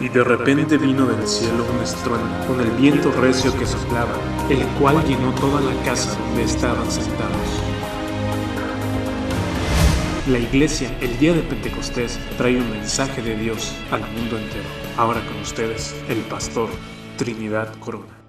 Y de repente vino del cielo un estruendo, con el viento recio que soplaba, el cual llenó toda la casa donde estaban sentados. La iglesia, el día de Pentecostés, trae un mensaje de Dios al mundo entero. Ahora con ustedes, el pastor Trinidad Corona.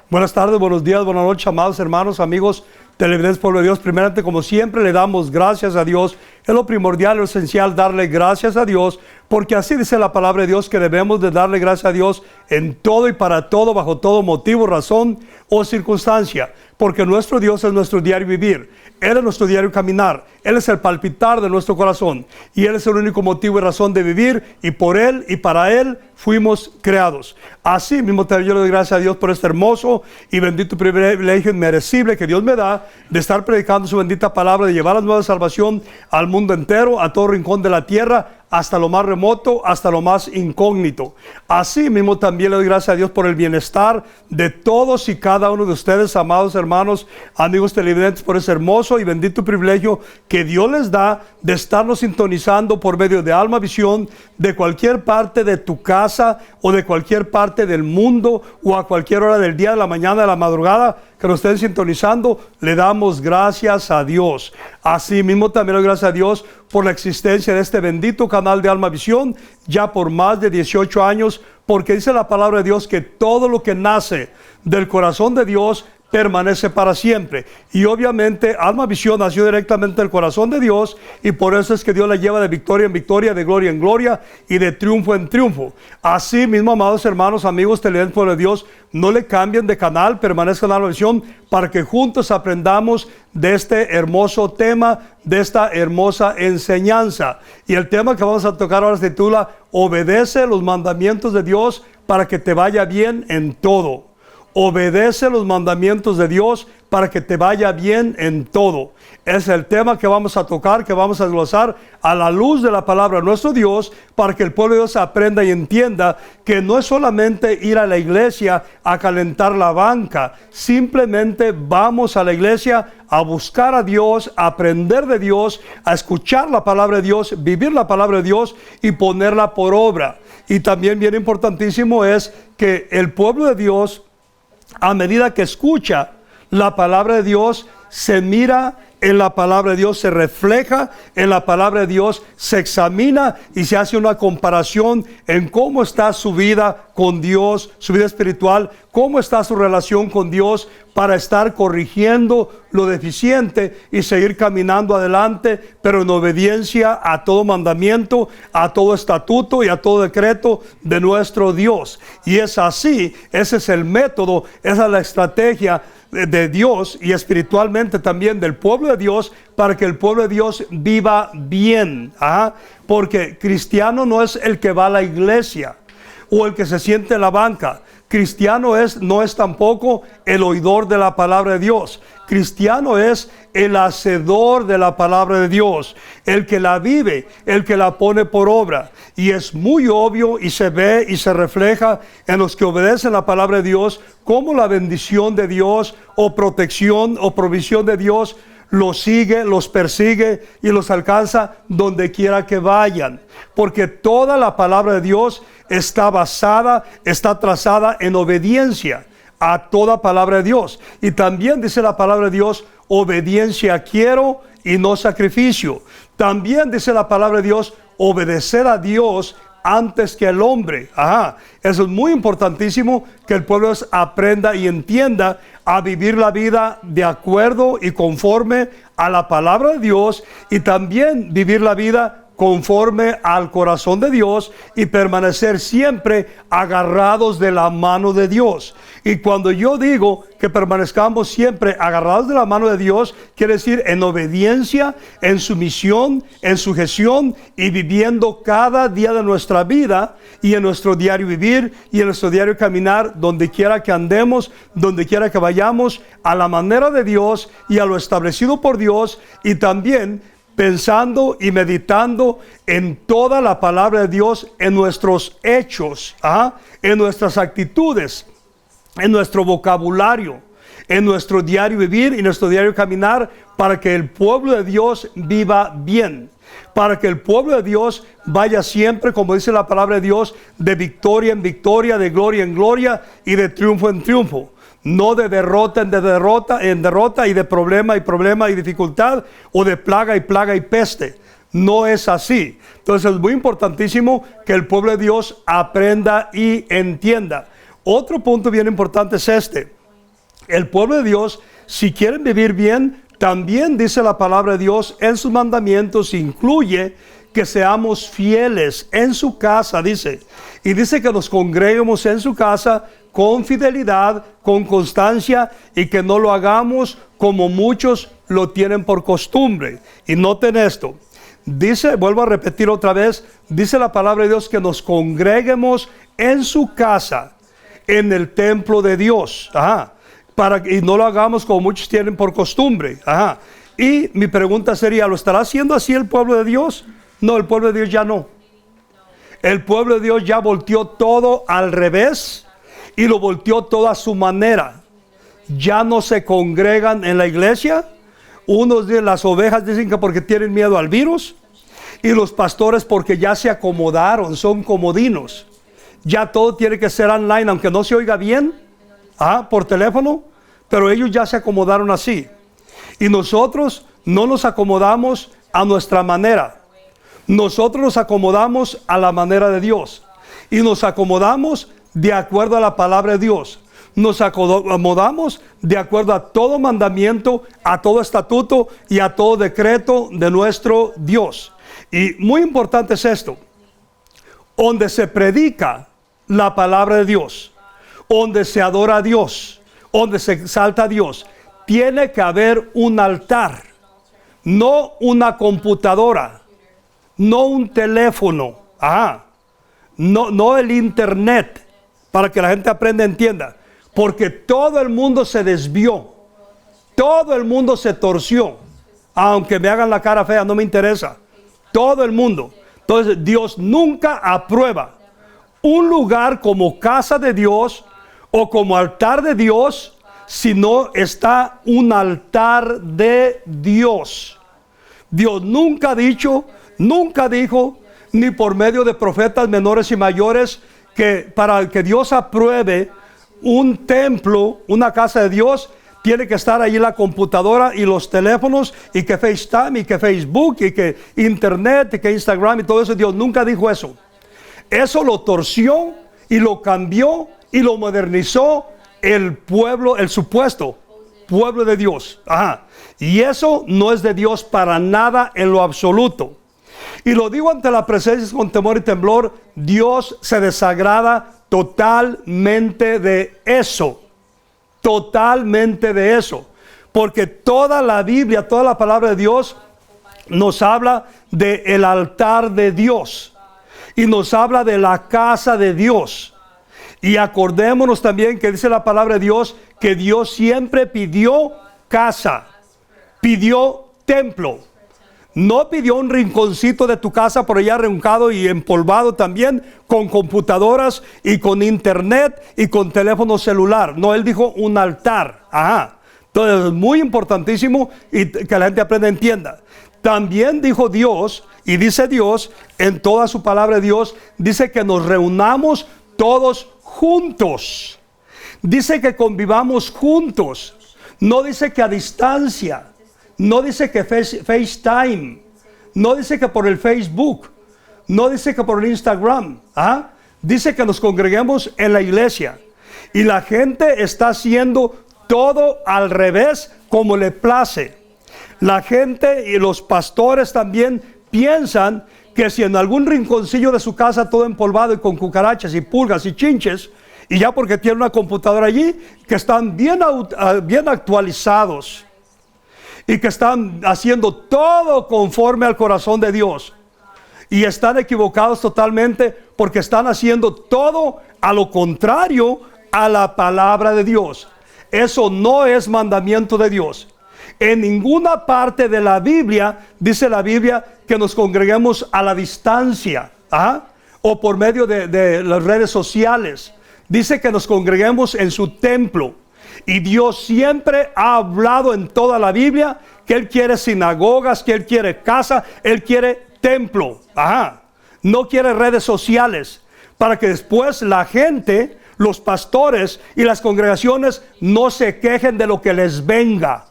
Buenas tardes, buenos días, buenas noches, amados hermanos, amigos, televidentes, pueblo de Dios. Primeramente, como siempre, le damos gracias a Dios. Es lo primordial, lo esencial, darle gracias a Dios, porque así dice la palabra de Dios, que debemos de darle gracias a Dios en todo y para todo, bajo todo motivo, razón o circunstancia, porque nuestro Dios es nuestro diario vivir. Él es nuestro diario caminar. Él es el palpitar de nuestro corazón. Y Él es el único motivo y razón de vivir. Y por Él y para Él fuimos creados. Así mismo yo le doy gracias a Dios por este hermoso y bendito privilegio inmerecible que Dios me da de estar predicando su bendita palabra, de llevar la nueva salvación al mundo entero, a todo rincón de la tierra, hasta lo más remoto, hasta lo más incógnito. Así mismo también le doy gracias a Dios por el bienestar de todos y cada uno de ustedes, amados hermanos, amigos televidentes, por ese hermoso y bendito privilegio que Dios les da de estarnos sintonizando por medio de Alma Visión, de cualquier parte de tu casa o de cualquier parte del mundo, o a cualquier hora del día, de la mañana, de la madrugada, que nos estén sintonizando. Le damos gracias a Dios. Así mismo también le doy gracias a Dios por la existencia de este bendito canal de Alma Visión, ya por más de 18 años, porque dice la palabra de Dios que todo lo que nace del corazón de Dios permanece para siempre. Y obviamente Alma Visión nació directamente del corazón de Dios, y por eso es que Dios la lleva de victoria en victoria, de gloria en gloria y de triunfo en triunfo. Así mismo, amados hermanos, amigos televidentes de Dios, no le cambien de canal, permanezcan en Alma Visión, para que juntos aprendamos de este hermoso tema, de esta hermosa enseñanza. Y el tema que vamos a tocar ahora se titula: obedece los mandamientos de Dios para que te vaya bien en todo. Obedece los mandamientos de Dios para que te vaya bien en todo. Es el tema que vamos a tocar, que vamos a desglosar a la luz de la palabra de nuestro Dios, para que el pueblo de Dios aprenda y entienda que no es solamente ir a la iglesia a calentar la banca. Simplemente vamos a la iglesia a buscar a Dios, a aprender de Dios, a escuchar la palabra de Dios, vivir la palabra de Dios y ponerla por obra. Y también bien importantísimo es que el pueblo de Dios, a medida que escucha la palabra de Dios, se mira en la palabra de Dios, se refleja en la palabra de Dios, se examina y se hace una comparación en cómo está su vida con Dios, su vida espiritual, cómo está su relación con Dios, para estar corrigiendo lo deficiente y seguir caminando adelante, pero en obediencia a todo mandamiento, a todo estatuto y a todo decreto de nuestro Dios. Y es así, ese es el método, esa es la estrategia de Dios, y espiritualmente también del pueblo de Dios, para que el pueblo de Dios viva bien. Porque cristiano no es el que va a la iglesia o el que se siente en la banca. Cristiano no es tampoco el oidor de la palabra de Dios. Cristiano es el hacedor de la palabra de Dios, el que la vive, el que la pone por obra. Y es muy obvio y se ve y se refleja en los que obedecen la palabra de Dios, cómo la bendición de Dios o protección o provisión de Dios los sigue, los persigue y los alcanza donde quiera que vayan. Porque toda la palabra de Dios está basada, está trazada en obediencia a toda palabra de Dios. Y también dice la palabra de Dios: obediencia quiero y no sacrificio. También dice la palabra de Dios: obedecer a Dios antes que el hombre. Eso es muy importantísimo, que el pueblo aprenda y entienda a vivir la vida de acuerdo y conforme a la palabra de Dios, y también vivir la vida conforme al corazón de Dios, y permanecer siempre agarrados de la mano de Dios. Y cuando yo digo que permanezcamos siempre agarrados de la mano de Dios, quiere decir en obediencia, en sumisión, en sujeción, y viviendo cada día de nuestra vida y en nuestro diario vivir y en nuestro diario caminar, donde quiera que andemos, donde quiera que vayamos, a la manera de Dios y a lo establecido por Dios, y también pensando y meditando en toda la palabra de Dios, en nuestros hechos, en nuestras actitudes, en nuestro vocabulario, en nuestro diario vivir y nuestro diario caminar, para que el pueblo de Dios viva bien, para que el pueblo de Dios vaya siempre, como dice la palabra de Dios, de victoria en victoria, de gloria en gloria y de triunfo en triunfo. No de derrota en derrota y de problema y dificultad, o de plaga y peste. No es así. Entonces es muy importantísimo que el pueblo de Dios aprenda y entienda. Otro punto bien importante es este. El pueblo de Dios, si quieren vivir bien, también dice la palabra de Dios en sus mandamientos, incluye que seamos fieles en su casa, dice. Y dice que nos congreguemos en su casa con fidelidad, con constancia, y que no lo hagamos como muchos lo tienen por costumbre. Y noten esto. Dice, vuelvo a repetir otra vez, dice la palabra de Dios que nos congreguemos en su casa, en el templo de Dios. Y no lo hagamos como muchos tienen por costumbre. Y mi pregunta sería, ¿lo estará haciendo así el pueblo de Dios? No, el pueblo de Dios ya no. El pueblo de Dios ya volteó todo al revés y lo volteó todo a su manera. Ya no se congregan en la iglesia. Unos de las ovejas dicen que porque tienen miedo al virus, y los pastores porque ya se acomodaron, son comodinos. Ya todo tiene que ser online, aunque no se oiga bien, por teléfono, pero ellos ya se acomodaron así. Y nosotros no nos acomodamos a nuestra manera. Nosotros nos acomodamos a la manera de Dios. Y nos acomodamos de acuerdo a la palabra de Dios. Nos acomodamos de acuerdo a todo mandamiento, a todo estatuto y a todo decreto de nuestro Dios. Y muy importante es esto: donde se predica la palabra de Dios, donde se adora a Dios, donde se exalta a Dios, tiene que haber un altar, no una computadora, no un teléfono, no el internet, para que la gente aprenda y entienda. Porque todo el mundo se desvió, todo el mundo se torció. Aunque me hagan la cara fea, no me interesa. Todo el mundo. Entonces Dios nunca aprueba un lugar como casa de Dios o como altar de Dios, si no está un altar de Dios. Dios nunca dijo, ni por medio de profetas menores y mayores, que para que Dios apruebe un templo, una casa de Dios, tiene que estar ahí la computadora y los teléfonos, y que FaceTime, y que Facebook, y que Internet, y que Instagram, y todo eso. Dios nunca dijo eso. Eso lo torció y lo cambió y lo modernizó el pueblo, el supuesto pueblo de Dios. Y eso no es de Dios para nada en lo absoluto. Y lo digo ante la presencia con temor y temblor. Dios se desagrada totalmente de eso. Totalmente de eso. Porque toda la Biblia, toda la palabra de Dios nos habla del altar de Dios. Y nos habla de la casa de Dios. Y acordémonos también que dice la palabra de Dios que Dios siempre pidió casa. Pidió templo. No pidió un rinconcito de tu casa por allá arruncado y empolvado también, con computadoras y con internet y con teléfono celular. No, Él dijo un altar. Entonces es muy importantísimo y que la gente aprenda y entienda. También dijo Dios, y dice Dios en toda su palabra de Dios, dice que nos reunamos todos juntos. Dice que convivamos juntos. No dice que a distancia. No dice que FaceTime, no dice que por el Facebook, no dice que por el Instagram. Dice que nos congreguemos en la iglesia. Y la gente está haciendo todo al revés, como le place. La gente y los pastores también piensan que si en algún rinconcillo de su casa todo empolvado y con cucarachas y pulgas y chinches, y ya porque tiene una computadora allí, que están bien actualizados y que están haciendo todo conforme al corazón de Dios, y están equivocados totalmente, porque están haciendo todo a lo contrario a la palabra de Dios. Eso no es mandamiento de Dios. En ninguna parte de la Biblia dice la Biblia que nos congreguemos a la distancia, o por medio de las redes sociales. Dice que nos congreguemos en su templo. Y Dios siempre ha hablado en toda la Biblia que Él quiere sinagogas, que Él quiere casa, Él quiere templo. No quiere redes sociales, para que después la gente, los pastores y las congregaciones no se quejen de lo que les venga.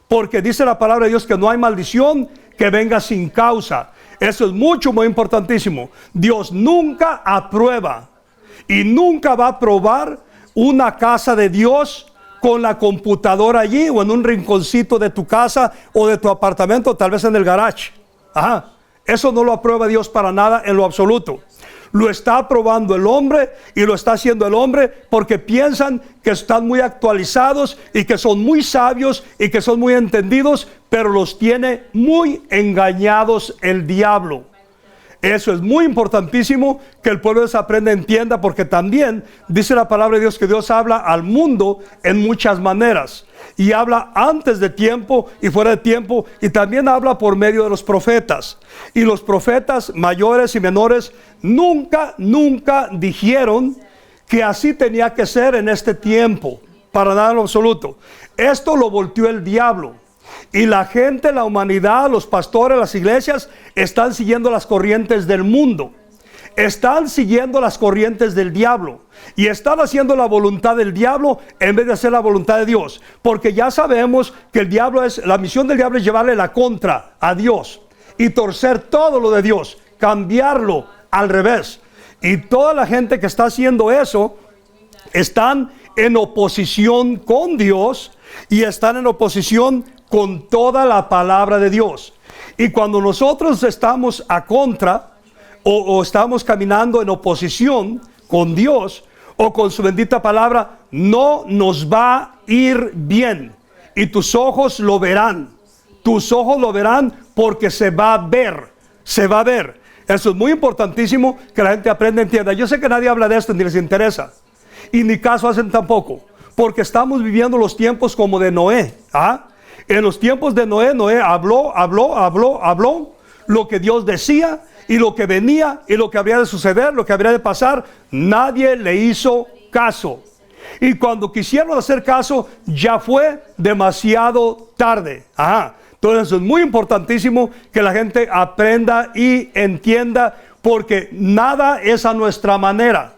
Porque dice la palabra de Dios que no hay maldición que venga sin causa. Eso es muy importantísimo. Dios nunca aprueba y nunca va a aprobar una casa de Dios con la computadora allí o en un rinconcito de tu casa o de tu apartamento, tal vez en el garage. Eso no lo aprueba Dios para nada en lo absoluto. Lo está aprobando el hombre y lo está haciendo el hombre porque piensan que están muy actualizados y que son muy sabios y que son muy entendidos, pero los tiene muy engañados el diablo. Eso es muy importantísimo que el pueblo se aprenda, entienda, porque también dice la palabra de Dios que Dios habla al mundo en muchas maneras. Y habla antes de tiempo y fuera de tiempo, y también habla por medio de los profetas. Y los profetas mayores y menores nunca dijeron que así tenía que ser en este tiempo, para nada en lo absoluto. Esto lo volteó el diablo. Y la gente, la humanidad, los pastores, las iglesias están siguiendo las corrientes del mundo. Están siguiendo las corrientes del diablo y están haciendo la voluntad del diablo en vez de hacer la voluntad de Dios, porque ya sabemos que el diablo la misión del diablo es llevarle la contra a Dios y torcer todo lo de Dios, cambiarlo al revés. Y toda la gente que está haciendo eso están en oposición con Dios y están en oposición con toda la palabra de Dios. Y cuando nosotros estamos a contra o estamos caminando en oposición con Dios o con su bendita palabra, no nos va a ir bien. Y tus ojos lo verán. Tus ojos lo verán porque se va a ver. Se va a ver. Eso es muy importantísimo que la gente aprenda, entienda. Yo sé que nadie habla de esto ni les interesa. Y ni caso hacen tampoco. Porque estamos viviendo los tiempos como de Noé. En los tiempos de Noé habló lo que Dios decía y lo que venía y lo que habría de suceder, lo que habría de pasar. Nadie le hizo caso. Y cuando quisieron hacer caso, ya fue demasiado tarde. Entonces es muy importantísimo que la gente aprenda y entienda, porque nada es a nuestra manera.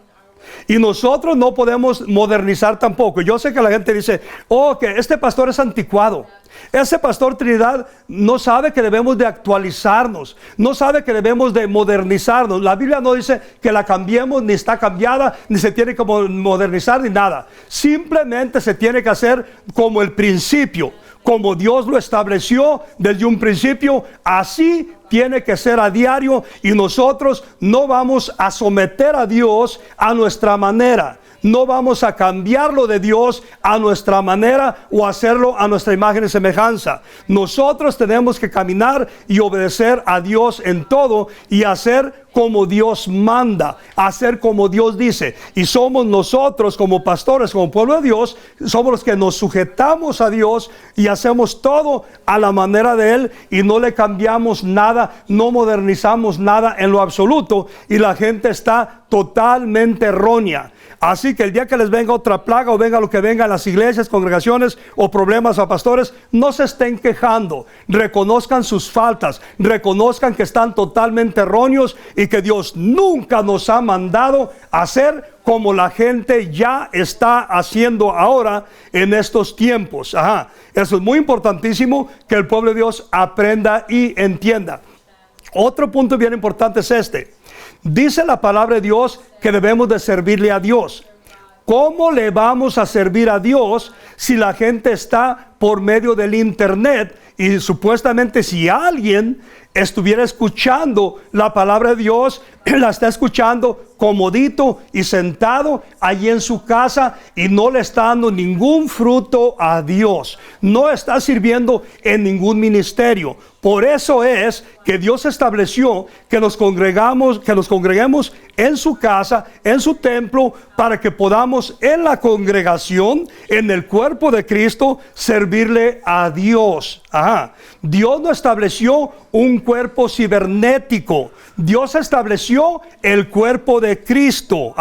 Y nosotros no podemos modernizar tampoco. Yo sé que la gente dice, que este pastor es anticuado. Ese pastor Trinidad no sabe que debemos de actualizarnos, no sabe que debemos de modernizarnos. La Biblia no dice que la cambiemos, ni está cambiada, ni se tiene que modernizar, ni nada. Simplemente se tiene que hacer como el principio, como Dios lo estableció desde un principio. Así tiene que ser a diario, y nosotros no vamos a someter a Dios a nuestra manera. No vamos a cambiarlo de Dios a nuestra manera o hacerlo a nuestra imagen y semejanza. Nosotros tenemos que caminar y obedecer a Dios en todo y hacer como Dios manda, hacer como Dios dice. Y somos nosotros como pastores, como pueblo de Dios, somos los que nos sujetamos a Dios y hacemos todo a la manera de Él, y no le cambiamos nada, no modernizamos nada en lo absoluto, y la gente está totalmente errónea. Así que el día que les venga otra plaga o venga lo que venga en las iglesias, congregaciones o problemas a pastores, no se estén quejando. Reconozcan sus faltas, reconozcan que están totalmente erróneos y que Dios nunca nos ha mandado a hacer como la gente ya está haciendo ahora en estos tiempos. Eso es muy importantísimo que el pueblo de Dios aprenda y entienda. Otro punto bien importante es este. Dice la palabra de Dios que debemos de servirle a Dios. ¿Cómo le vamos a servir a Dios si la gente está por medio del internet? Y supuestamente si alguien estuviera escuchando la palabra de Dios, la está escuchando comodito y sentado allí en su casa, y no le está dando ningún fruto a Dios, no está sirviendo en ningún ministerio. Por eso es que Dios estableció que nos congreguemos en su casa, en su templo, para que podamos en la congregación, en el cuerpo de Cristo, servirle a Dios. Dios no estableció un cuerpo cibernético. Dios estableció el cuerpo de Cristo.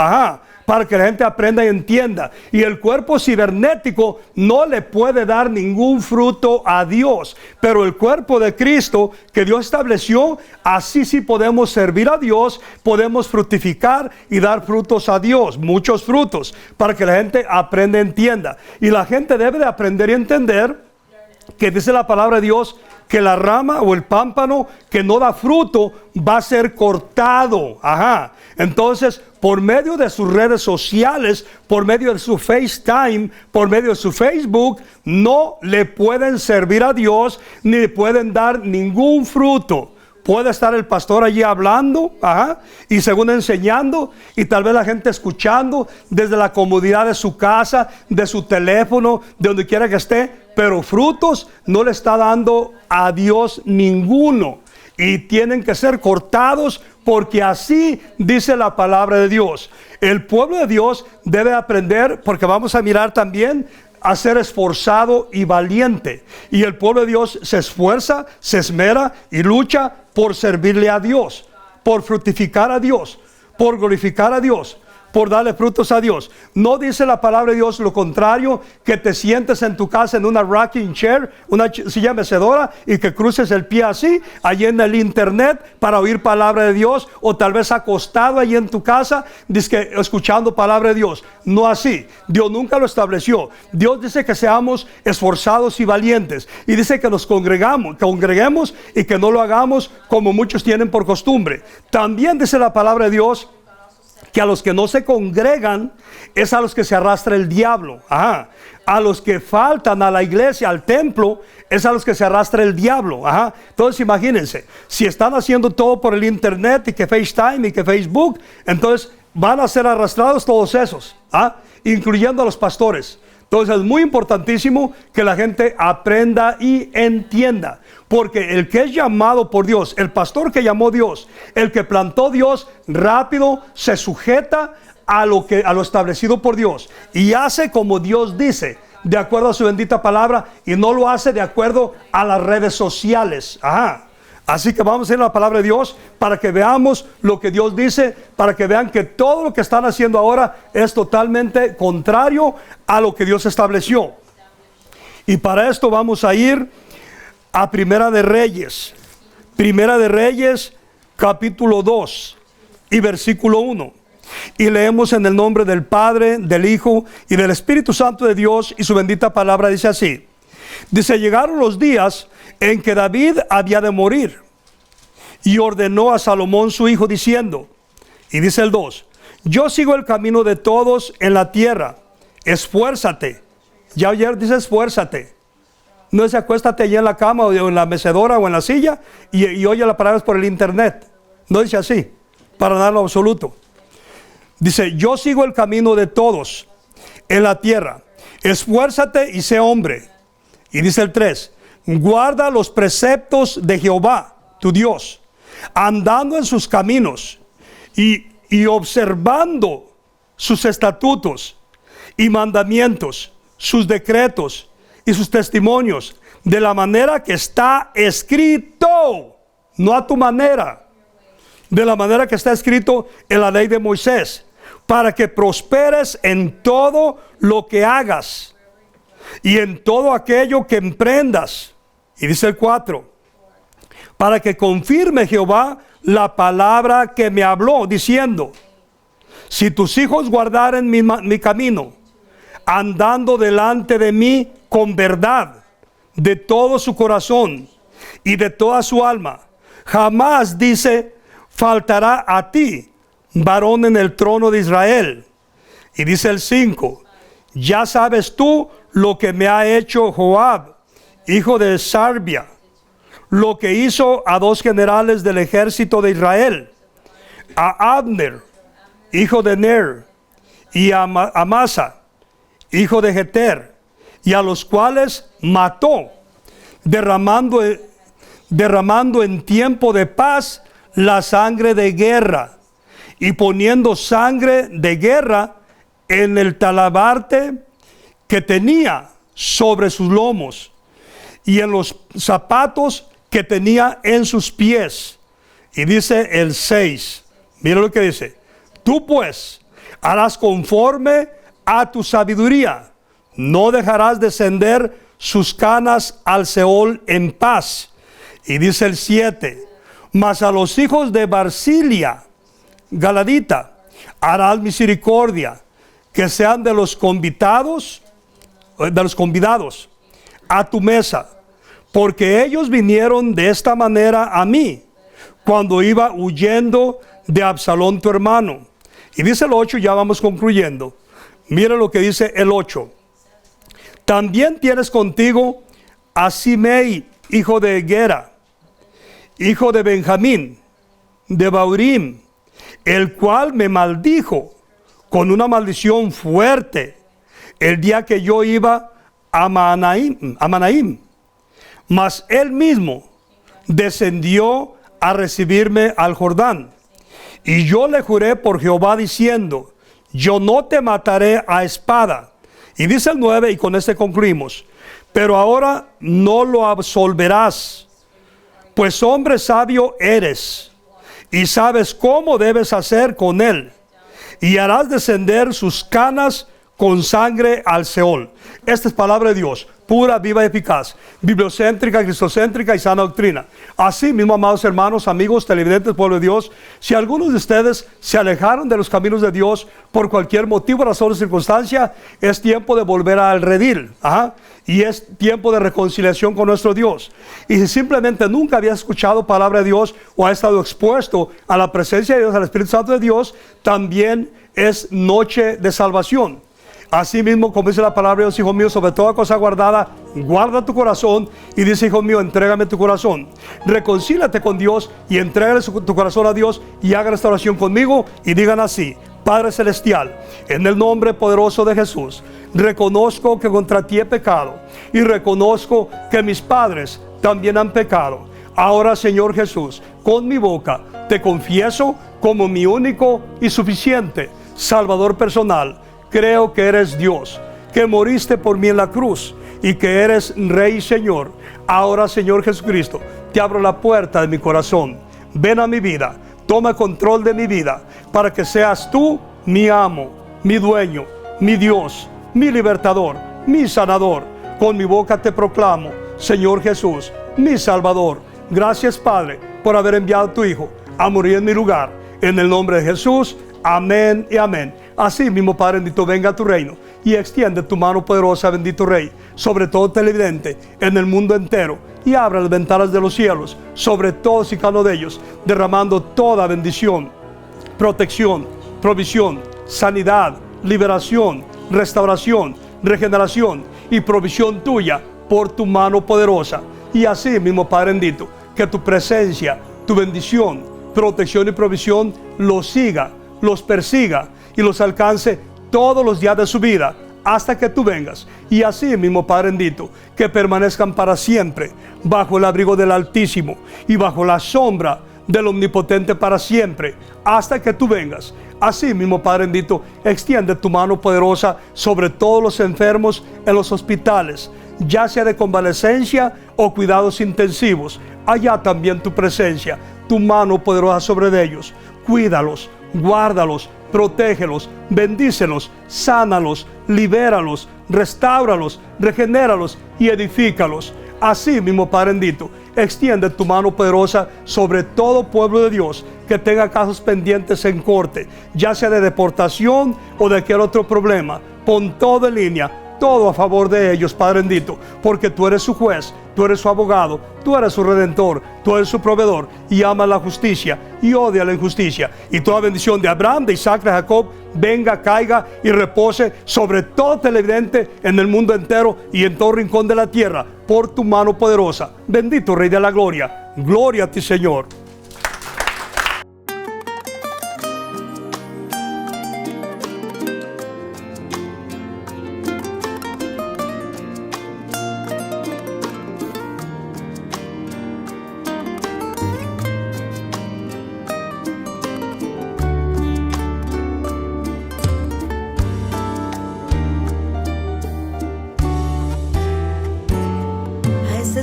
para que la gente aprenda y entienda. Y el cuerpo cibernético no le puede dar ningún fruto a Dios, pero el cuerpo de Cristo que Dios estableció, así sí podemos servir a Dios, podemos fructificar y dar frutos a Dios, muchos frutos, para que la gente aprenda y entienda. Y la gente debe de aprender y entender que dice la palabra de Dios que la rama o el pámpano que no da fruto va a ser cortado. Entonces, por medio de sus redes sociales, por medio de su FaceTime, por medio de su Facebook, no le pueden servir a Dios ni le pueden dar ningún fruto. Puede estar el pastor allí hablando, y según enseñando, y tal vez la gente escuchando desde la comodidad de su casa, de su teléfono, de donde quiera que esté, pero frutos no le está dando a Dios ninguno. Y tienen que ser cortados, porque así dice la palabra de Dios. El pueblo de Dios debe aprender, porque vamos a mirar también a ser esforzado y valiente. Y el pueblo de Dios se esfuerza, se esmera y lucha por servirle a Dios, por fructificar a Dios, por glorificar a Dios, por darle frutos a Dios. No dice la palabra de Dios lo contrario, que te sientes en tu casa en una rocking chair, una silla mecedora, y que cruces el pie así, allí en el internet, para oír palabra de Dios, o tal vez acostado allí en tu casa, escuchando palabra de Dios. No así. Dios nunca lo estableció. Dios dice que seamos esforzados y valientes, y dice que nos congreguemos y que no lo hagamos como muchos tienen por costumbre. También dice la palabra de Dios que a los que no se congregan es a los que se arrastra el diablo. A los que faltan a la iglesia, al templo, es a los que se arrastra el diablo. Entonces imagínense, si están haciendo todo por el internet, y que FaceTime y que Facebook, entonces van a ser arrastrados todos esos, incluyendo a los pastores. Entonces es muy importantísimo que la gente aprenda y entienda, porque el que es llamado por Dios, el pastor que llamó Dios, el que plantó Dios, rápido se sujeta a lo establecido por Dios y hace como Dios dice, de acuerdo a su bendita palabra, y no lo hace de acuerdo a las redes sociales. Así que vamos a ir a la palabra de Dios para que veamos lo que Dios dice, para que vean que todo lo que están haciendo ahora es totalmente contrario a lo que Dios estableció. Y para esto vamos a ir a Primera de Reyes, capítulo 2 y versículo 1. Y leemos en el nombre del Padre, del Hijo y del Espíritu Santo de Dios, y su bendita palabra dice así. Dice: llegaron los días en que David había de morir, y ordenó a Salomón su hijo diciendo, y dice el 2, yo sigo el camino de todos en la tierra, esfuérzate. Ya ayer dice esfuérzate, no dice acuéstate allí en la cama o en la mecedora o en la silla y oye las palabras por el internet. No dice así, para darlo absoluto. Dice, yo sigo el camino de todos en la tierra, esfuérzate y sé hombre. Y dice el 3, guarda los preceptos de Jehová, tu Dios, andando en sus caminos y observando sus estatutos y mandamientos, sus decretos y sus testimonios, de la manera que está escrito, no a tu manera, de la manera que está escrito en la ley de Moisés, para que prosperes en todo lo que hagas y en todo aquello que emprendas. Y dice el 4, para que confirme Jehová la palabra que me habló, diciendo, si tus hijos guardaren mi camino, andando delante de mí con verdad, de todo su corazón y de toda su alma, jamás, dice, faltará a ti varón en el trono de Israel. Y dice el 5, ya sabes tú lo que me ha hecho Joab, hijo de Sarbia, lo que hizo a 2 generales del ejército de Israel, a Abner, hijo de Ner, y a Amasa, hijo de Jeter, y a los cuales mató, derramando en tiempo de paz la sangre de guerra, y poniendo sangre de guerra en el talabarte que tenía sobre sus lomos, y en los zapatos que tenía en sus pies. Y dice el 6, mira lo que dice, tú pues Harás conforme a tu sabiduría. No dejarás descender sus canas al Seol en paz. Y dice el 7, mas a los hijos de Barzilia, Galadita, harás misericordia, que sean de los convidados a tu mesa, porque ellos vinieron de esta manera a mí, cuando iba huyendo de Absalón tu hermano. Y dice el 8, ya vamos concluyendo. Mira lo que dice el 8. También tienes contigo a Simei, hijo de Gera, hijo de Benjamín, de Baurim, el cual me maldijo con una maldición fuerte el día que yo iba a Manaim. Mas él mismo descendió a recibirme al Jordán. Y yo le juré por Jehová diciendo, yo no te mataré a espada. Y dice el 9, y con este concluimos, pero ahora no lo absolverás, pues hombre sabio eres, y sabes cómo debes hacer con él, y harás descender sus canas con sangre al Seol. Esta es palabra de Dios, pura, viva y eficaz, bibliocéntrica, cristocéntrica y sana doctrina. Así mismo, amados hermanos, amigos, televidentes, pueblo de Dios, si algunos de ustedes se alejaron de los caminos de Dios por cualquier motivo, razón o circunstancia, es tiempo de volver al redil. Y es tiempo de reconciliación con nuestro Dios. Y si simplemente nunca habías escuchado palabra de Dios o ha estado expuesto a la presencia de Dios, al Espíritu Santo de Dios, también es noche de salvación. Así mismo, como dice la palabra de Dios, hijo mío, sobre toda cosa guardada, guarda tu corazón. Y dice, hijo mío, entrégame tu corazón. Reconcílate con Dios y entrégale tu corazón a Dios y haga esta oración conmigo y digan así: Padre Celestial, en el nombre poderoso de Jesús, reconozco que contra ti he pecado y reconozco que mis padres también han pecado. Ahora, Señor Jesús, con mi boca te confieso como mi único y suficiente Salvador personal. Creo que eres Dios, que moriste por mí en la cruz y que eres Rey y Señor. Ahora, Señor Jesucristo, te abro la puerta de mi corazón. Ven a mi vida, toma control de mi vida, para que seas tú mi amo, mi dueño, mi Dios, mi libertador, mi sanador. Con mi boca te proclamo, Señor Jesús, mi Salvador. Gracias, Padre, por haber enviado a tu Hijo a morir en mi lugar. En el nombre de Jesús, amén y amén. Así mismo, Padre bendito, venga a tu reino y extiende tu mano poderosa, bendito Rey, sobre todo televidente en el mundo entero, y abra las ventanas de los cielos sobre todos y cada uno de ellos, derramando toda bendición, protección, provisión, sanidad, liberación, restauración, regeneración y provisión tuya por tu mano poderosa. Y así mismo, Padre bendito, que tu presencia, tu bendición, protección y provisión los siga, los persiga y los alcance todos los días de su vida hasta que tú vengas. Y así mismo, Padre bendito, que permanezcan para siempre bajo el abrigo del Altísimo y bajo la sombra del Omnipotente para siempre hasta que tú vengas. Así mismo, Padre bendito, extiende tu mano poderosa sobre todos los enfermos en los hospitales, ya sea de convalecencia o cuidados intensivos. Allá también tu presencia, tu mano poderosa sobre ellos. Cuídalos, guárdalos, protégelos, bendícelos, sánalos, libéralos, restáuralos, regenéralos y edifícalos. Así mismo, Padre bendito, extiende tu mano poderosa sobre todo pueblo de Dios que tenga casos pendientes en corte, ya sea de deportación o de cualquier otro problema. Pon todo en línea, todo a favor de ellos, Padre bendito, porque tú eres su juez, tú eres su abogado, tú eres su redentor, tú eres su proveedor, y ama la justicia y odia la injusticia. Y toda bendición de Abraham, de Isaac, de Jacob, venga, caiga y repose sobre todo televidente en el mundo entero y en todo rincón de la tierra, por tu mano poderosa. Bendito Rey de la Gloria, gloria a ti, Señor.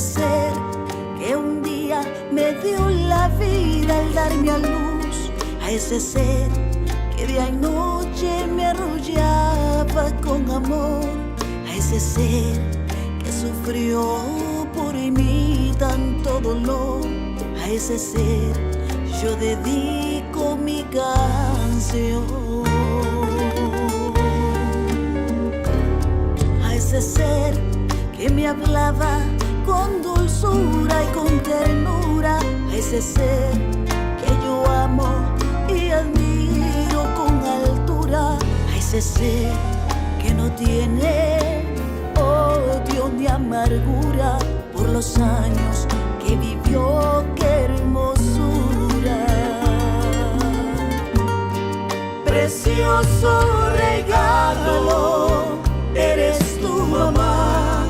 Ser que un día me dio la vida al darme a luz, a ese ser que día y noche me arrullaba con amor a ese ser que sufrió por mí tanto dolor. A ese ser yo dedico mi canción. A ese ser que me hablaba con dulzura y con ternura. A ese ser que yo amo y admiro con altura. A ese ser que no tiene odio ni amargura por los años que vivió, qué hermosura. Precioso regalo eres tu mamá,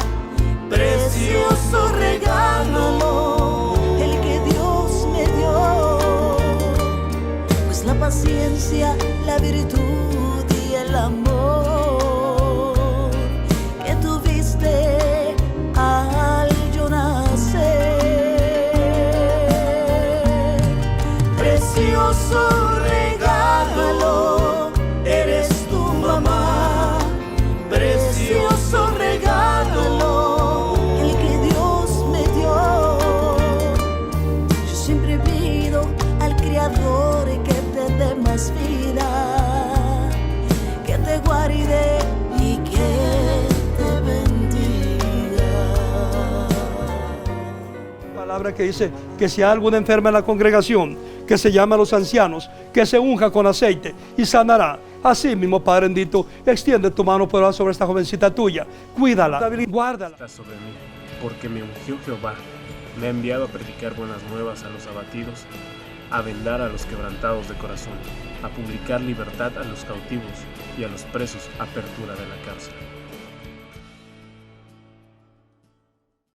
precioso regalo el que Dios me dio, pues la paciencia, la virtud y el amor que tuviste al yo nacer. Precioso regalo eres tu mamá, precioso regalo el que Dios me dio. Yo siempre pido al Creador que te dé más vida, que te guarde y que te bendiga. Palabra que dice que si hay alguna enferma en la congregación, que se llame a los ancianos, que se unja con aceite y sanará. Así mismo, Padre bendito, extiende tu mano poderosa sobre esta jovencita tuya, cuídala, guárdala. Está sobre mí, porque me ungió Jehová, me ha enviado a predicar buenas nuevas a los abatidos, a vendar a los quebrantados de corazón, a publicar libertad a los cautivos y a los presos apertura de la cárcel.